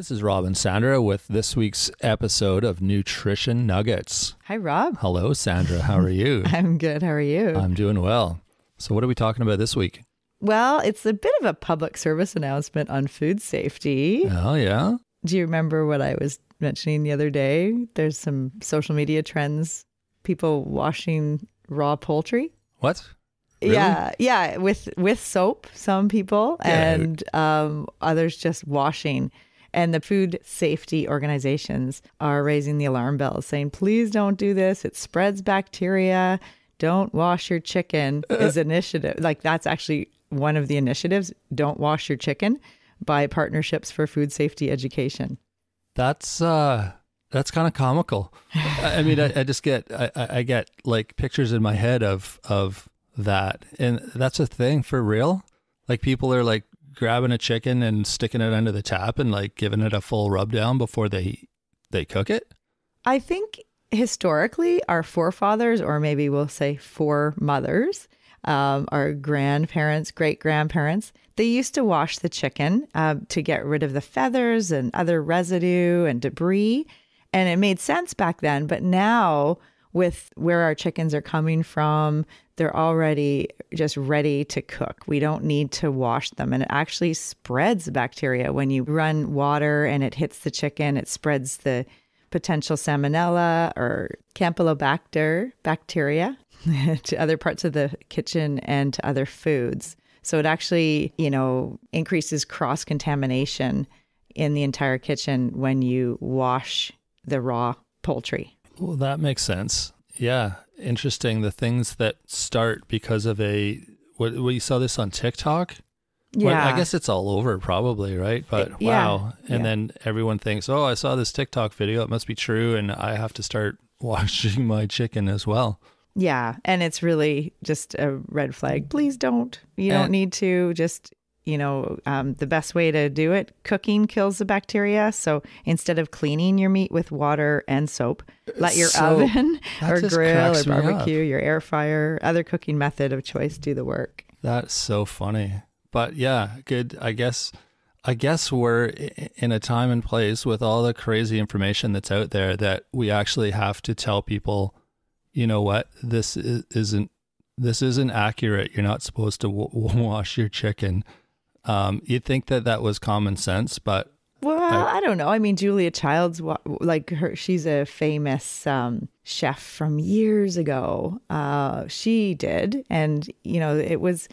This is Rob and Sandra with this week's episode of Nutrition Nuggets. Hi, Rob. Hello, Sandra. How are you? I'm good. How are you? I'm doing well. So what are we talking about this week? Well, it's a bit of a public service announcement on food safety. Oh, yeah? Do you remember what I was mentioning the other day? There's some social media trends, people washing raw poultry. What? Really? Yeah, with soap, some people, and others just washing. And the food safety organizations are raising the alarm bells saying, please don't do this. It spreads bacteria. Don't wash your chicken is initiative. Like that's actually one of the initiatives. Don't wash your chicken by Partnerships for Food Safety Education. That's kind of comical. I mean, I just get, I get like pictures in my head of that. And that's a thing for real. Like people are like grabbing a chicken and sticking it under the tap and like giving it a full rub down before they cook it. I think historically our forefathers, or maybe we'll say foremothers, our grandparents, great-grandparents, they used to wash the chicken to get rid of the feathers and other residue and debris. And it made sense back then. But now with where our chickens are coming from, they're already just ready to cook. We don't need to wash them. And it actually spreads bacteria. When you run water and it hits the chicken, it spreads the potential salmonella or campylobacter bacteria to other parts of the kitchen and to other foods. So it actually, increases cross-contamination in the entire kitchen when you wash the raw poultry. Well, that makes sense. Yeah. Interesting. The things that start because of what you saw this on TikTok? Yeah. Well, I guess it's all over probably, right? But wow. And then everyone thinks, oh, I saw this TikTok video. It must be true. And I have to start washing my chicken as well. Yeah. And it's really just a red flag. Please don't. You don't need to. Just, the best way to do it, cooking kills the bacteria. So instead of cleaning your meat with water and soap, let your oven or grill or barbecue, your air fryer, other cooking method of choice do the work. That's so funny. But yeah, good. I guess we're in a time and place with all the crazy information that's out there that we actually have to tell people, you know what, this isn't accurate. You're not supposed to wash your chicken. You'd think that was common sense, but I don't know. I mean, Julia Childs, she's a famous chef from years ago. She did, and it was.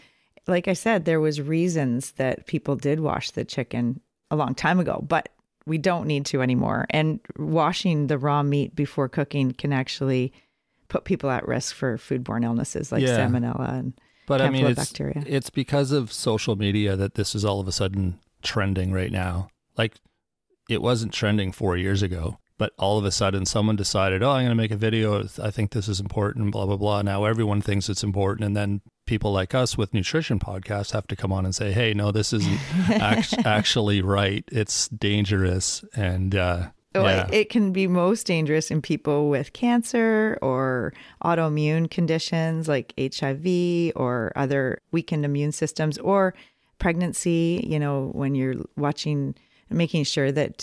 Like I said, there was reasons that people did wash the chicken a long time ago, but we don't need to anymore. And washing the raw meat before cooking can actually put people at risk for foodborne illnesses like salmonella and campylobacteria. It's because of social media that this is all of a sudden trending right now. Like it wasn't trending 4 years ago, but all of a sudden someone decided, oh, I'm going to make a video. I think this is important, blah, blah, blah. Now everyone thinks it's important. And then people like us with nutrition podcasts have to come on and say, hey, no, this isn't actually right. It's dangerous. And it can be most dangerous in people with cancer or autoimmune conditions like HIV or other weakened immune systems or pregnancy, when you're watching, making sure that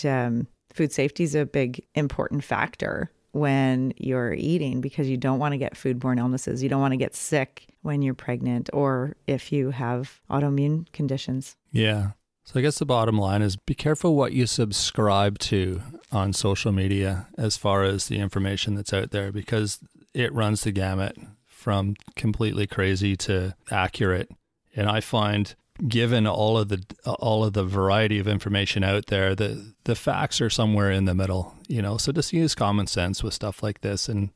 food safety is a big important factor when you're eating because you don't want to get foodborne illnesses. You don't want to get sick when you're pregnant or if you have autoimmune conditions. Yeah. So I guess the bottom line is be careful what you subscribe to on social media as far as the information that's out there because it runs the gamut from completely crazy to accurate. And I find given all of the variety of information out there, the facts are somewhere in the middle, so just use common sense with stuff like this and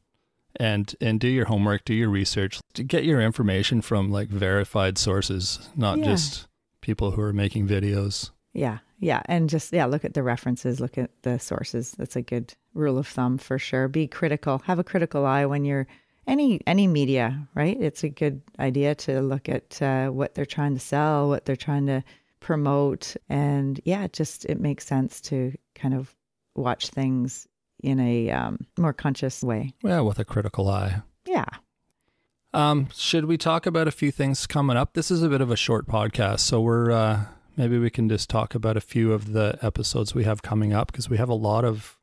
do your homework, do your research, to get your information from like verified sources, not just people who are making videos. Yeah. And just, look at the references, look at the sources. That's a good rule of thumb for sure. Be critical, have a critical eye when you're any media, right? It's a good idea to look at what they're trying to sell, what they're trying to promote. And it makes sense to kind of watch things in a more conscious way. Yeah, with a critical eye. Yeah. Should we talk about a few things coming up? This is a bit of a short podcast, so we're maybe we can just talk about a few of the episodes we have coming up, because we have a lot of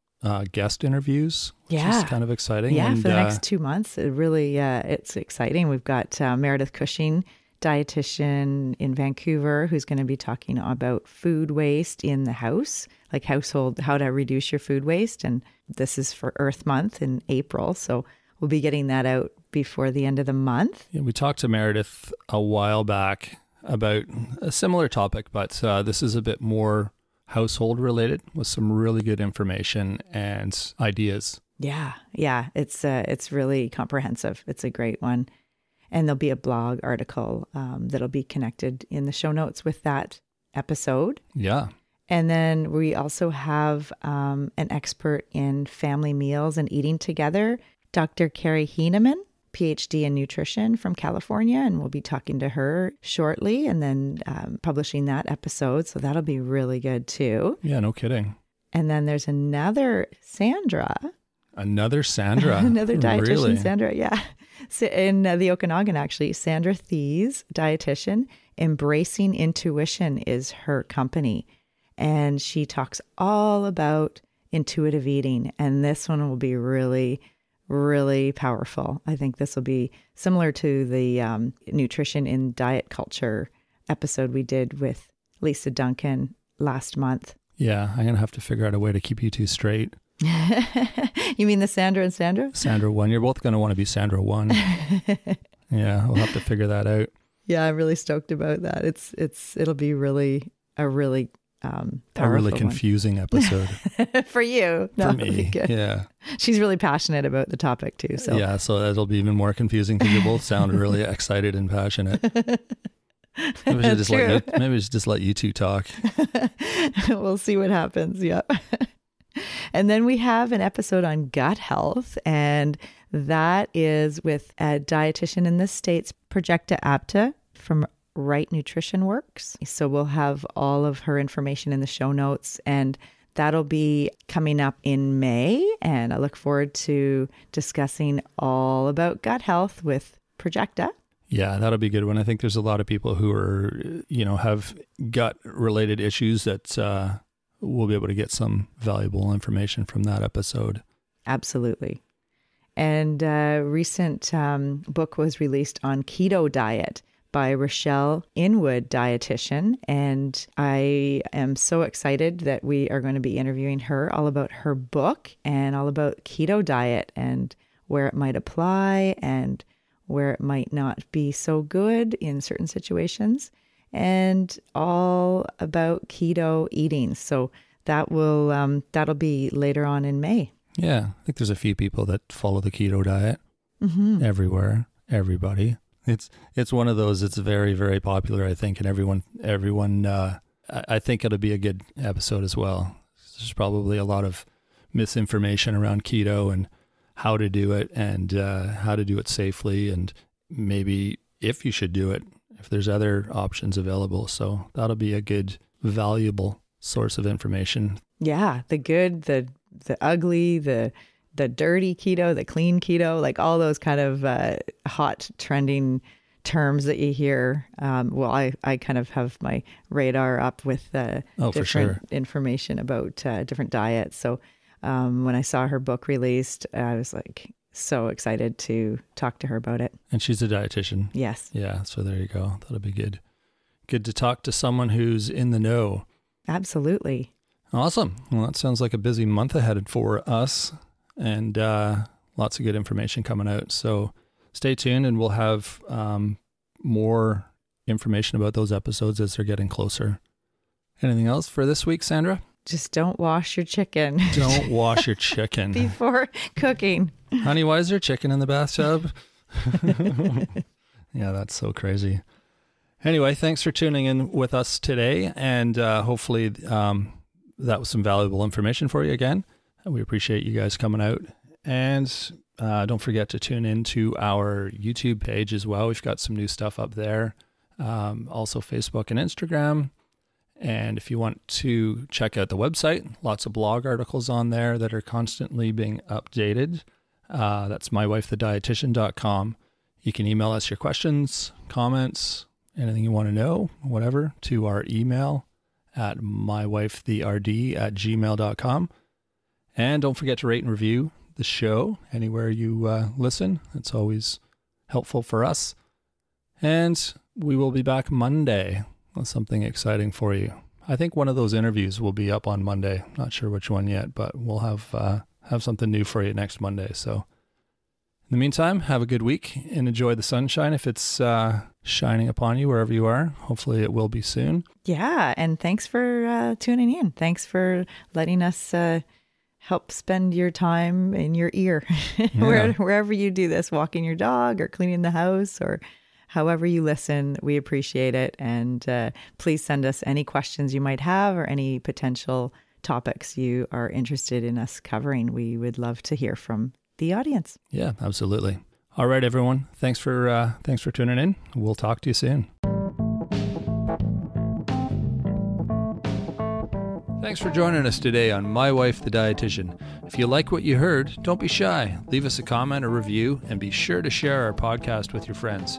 guest interviews, which is kind of exciting. Yeah, for the next 2 months. It really, it's exciting. We've got Meredith Cushing, dietitian in Vancouver, who's going to be talking about food waste in the house, like household, how to reduce your food waste. And this is for Earth Month in April. So we'll be getting that out before the end of the month. Yeah, we talked to Meredith a while back about a similar topic, but this is a bit more household related with some really good information and ideas. Yeah. It's really comprehensive. It's a great one. And there'll be a blog article that'll be connected in the show notes with that episode. Yeah. And then we also have an expert in family meals and eating together, Dr. Carrie Heeneman, PhD in nutrition from California. And we'll be talking to her shortly and then publishing that episode. So that'll be really good too. Yeah, no kidding. And then there's another Sandra. Another Sandra? Another dietitian, really? Sandra, yeah. So in the Okanagan, actually, Sandra Thies, dietitian, Embracing Intuition is her company. And she talks all about intuitive eating. And this one will be really, really powerful. I think this will be similar to the nutrition in diet culture episode we did with Lisa Duncan last month. Yeah, I'm going to have to figure out a way to keep you two straight. You mean the Sandra and Sandra? Sandra 1. You're both going to want to be Sandra 1. Yeah, we'll have to figure that out. Yeah, I'm really stoked about that. It'll be a really powerful, a really confusing episode for you. For me, yeah. She's really passionate about the topic too. So yeah, so that'll be even more confusing because you both sound really excited and passionate. Maybe we should just let you two talk. We'll see what happens. Yep. And then we have an episode on gut health, and that is with a dietitian in the States, Projecta Apta from Right Nutrition Works. So we'll have all of her information in the show notes, and that'll be coming up in May. And I look forward to discussing all about gut health with Projecta. Yeah, that'll be a good one. I think there's a lot of people who are, have gut related issues that we'll be able to get some valuable information from that episode. Absolutely. And a recent book was released on keto diet by Rochelle Inwood, dietitian. And I am so excited that we are going to be interviewing her all about her book and all about keto diet and where it might apply and where it might not be so good in certain situations, and all about keto eating. So that'll be later on in May. Yeah, I think there's a few people that follow the keto diet everywhere, everybody. It's one of those. It's very, very popular, I think, and everyone. I think it'll be a good episode as well. There's probably a lot of misinformation around keto and how to do it and how to do it safely, and maybe if you should do it, if there's other options available. So that'll be a good, valuable source of information. Yeah, the good, the ugly, the dirty keto, the clean keto, like all those kind of hot trending terms that you hear. Well, I kind of have my radar up with different information about different diets. So when I saw her book released, I was like so excited to talk to her about it. And she's a dietitian. Yes. Yeah. So there you go. That'll be good. Good to talk to someone who's in the know. Absolutely. Awesome. Well, that sounds like a busy month ahead for us, and lots of good information coming out. So stay tuned, and we'll have more information about those episodes as they're getting closer. Anything else for this week, Sandra? Just don't wash your chicken. Don't wash your chicken. Before cooking. Honey, why is there chicken in the bathtub? Yeah, that's so crazy. Anyway, thanks for tuning in with us today, and hopefully that was some valuable information for you again. We appreciate you guys coming out, and don't forget to tune in to our YouTube page as well. We've got some new stuff up there, also Facebook and Instagram. And if you want to check out the website, lots of blog articles on there that are constantly being updated. That's mywifethedietitian.com. You can email us your questions, comments, anything you want to know, whatever, to our email at mywifetherd@gmail.com. And don't forget to rate and review the show anywhere you listen. It's always helpful for us. And we will be back Monday with something exciting for you. I think one of those interviews will be up on Monday. Not sure which one yet, but we'll have something new for you next Monday. So in the meantime, have a good week and enjoy the sunshine if it's shining upon you wherever you are. Hopefully it will be soon. Yeah, and thanks for tuning in. Thanks for letting us help spend your time in your ear wherever you do this, walking your dog or cleaning the house or however you listen. We appreciate it. And please send us any questions you might have or any potential topics you are interested in us covering. We would love to hear from the audience. Yeah, absolutely. All right, everyone. Thanks for tuning in. We'll talk to you soon. Thanks for joining us today on My Wife, the Dietitian. If you like what you heard, don't be shy. Leave us a comment or review, and be sure to share our podcast with your friends.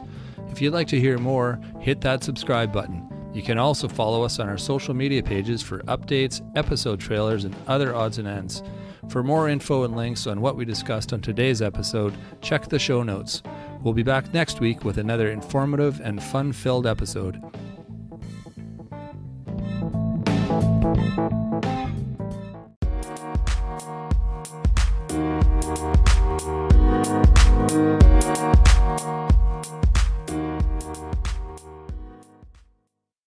If you'd like to hear more, hit that subscribe button. You can also follow us on our social media pages for updates, episode trailers, and other odds and ends. For more info and links on what we discussed on today's episode, check the show notes. We'll be back next week with another informative and fun-filled episode.